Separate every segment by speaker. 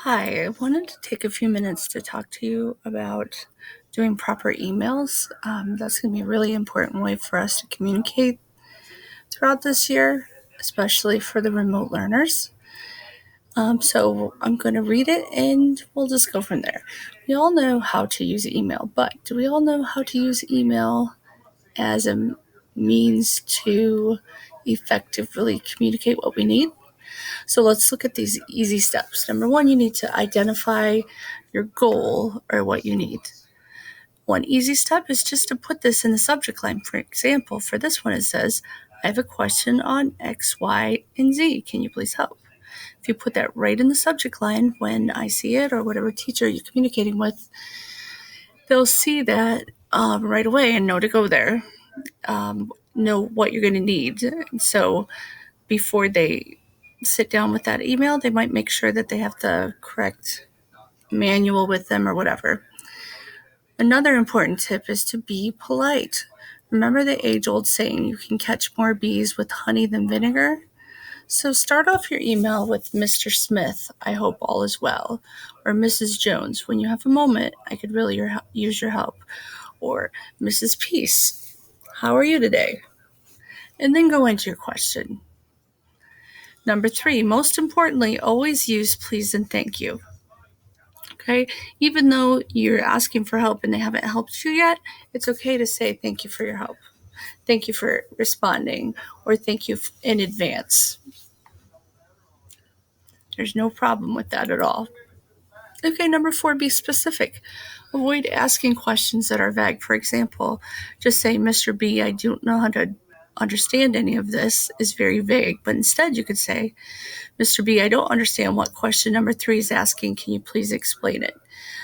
Speaker 1: Hi, I wanted to take a few minutes to talk to you about doing proper emails. That's going to be a really important way for us to communicate throughout this year, especially for the remote learners. So I'm going to read it and we'll just go from there. We all know how to use email, but do we all know how to use email as a means to effectively communicate what we need? So let's look at these easy steps. Number one, you need to identify your goal or what you need. One easy step is just to put this in the subject line. For example, for this one, it says, I have a question on X, Y, and Z. Can you please help? If you put that right in the subject line when I see it or whatever teacher you're communicating with, they'll see that right away and know to go there, know what you're going to need. So before they sit down with that email, they might make sure that they have the correct manual with them or whatever. Another important tip is to be polite. Remember the age-old saying, you can catch more bees with honey than vinegar? So start off your email with Mr. Smith, I hope all is well, or Mrs. Jones, when you have a moment, I could really use your help, or Mrs. Peace, how are you today? And then go into your question. Number 3, most importantly, always use please and thank you. Okay, even though you're asking for help and they haven't helped you yet, it's okay to say thank you for your help. Thank you for responding, or thank you in advance. There's no problem with that at all. Okay, number 4, be specific. Avoid asking questions that are vague. For example, just say, Mr. B, I don't know how to understand any of this is very vague, but instead you could say, Mr. B, I don't understand what question number 3 is asking. Can you please explain it?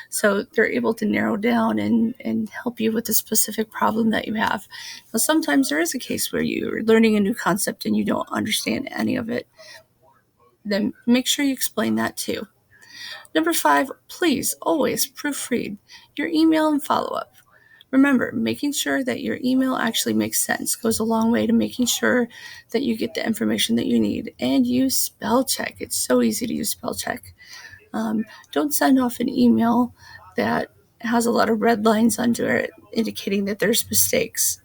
Speaker 1: So they're able to narrow down and help you with the specific problem that you have. Now, sometimes there is a case where you're learning a new concept and you don't understand any of it. Then make sure you explain that too. Number 5, please always proofread your email and follow-up. Remember, making sure that your email actually makes sense goes a long way to making sure that you get the information that you need. And use spell check. It's so easy to use spell check. Don't send off an email that has a lot of red lines under it indicating that there's mistakes.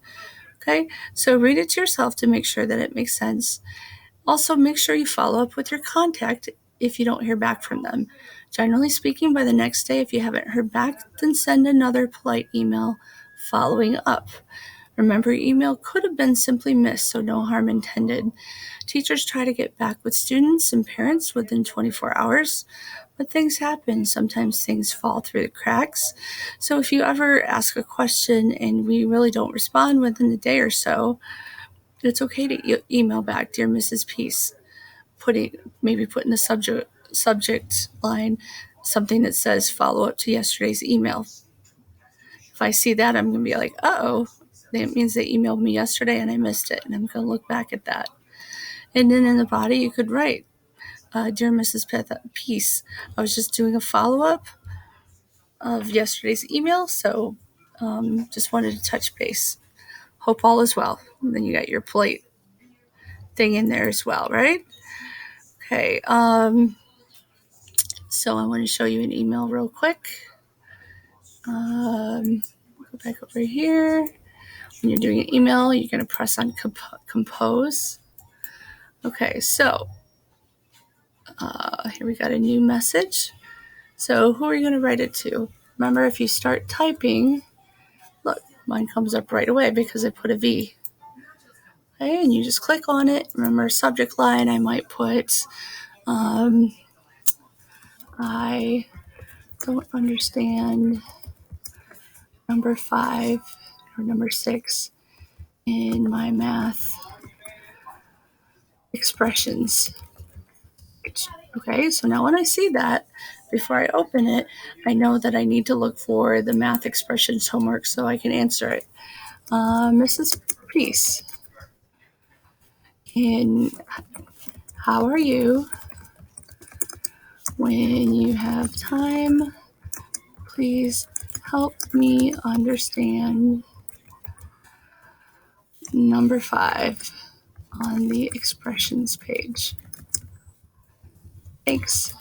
Speaker 1: Okay, so read it to yourself to make sure that it makes sense. Also, make sure you follow up with your contact if you don't hear back from them. Generally speaking, by the next day, if you haven't heard back, then send another polite email following up. Remember, email could have been simply missed, so no harm intended. Teachers try to get back with students and parents within 24 hours, but things happen. Sometimes things fall through the cracks. So if you ever ask a question and we really don't respond within a day or so, it's okay to email back, Dear Mrs. Peace, maybe put in the subject line something that says follow up to yesterday's email. If I see that, I'm going to be like, uh-oh, that means they emailed me yesterday and I missed it, and I'm going to look back at that. And then in the body, you could write, Dear Mrs. Peace, I was just doing a follow-up of yesterday's email, so just wanted to touch base. Hope all is well. And then you got your polite thing in there as well, right? Okay, so I want to show you an email real quick. Go back over here. When you're doing an email, you're going to press on compose. Okay, so here we got a new message. So who are you going to write it to? Remember, if you start typing, look, mine comes up right away because I put a V. Okay, and you just click on it. Remember, subject line, I might put, I don't understand number 5 or number 6 in my math expressions. Okay, so now when I see that, before I open it, I know that I need to look for the math expressions homework so I can answer it. Mrs. Peace, and how are you? When you have time, please help me understand number 5 on the expressions page. Thanks.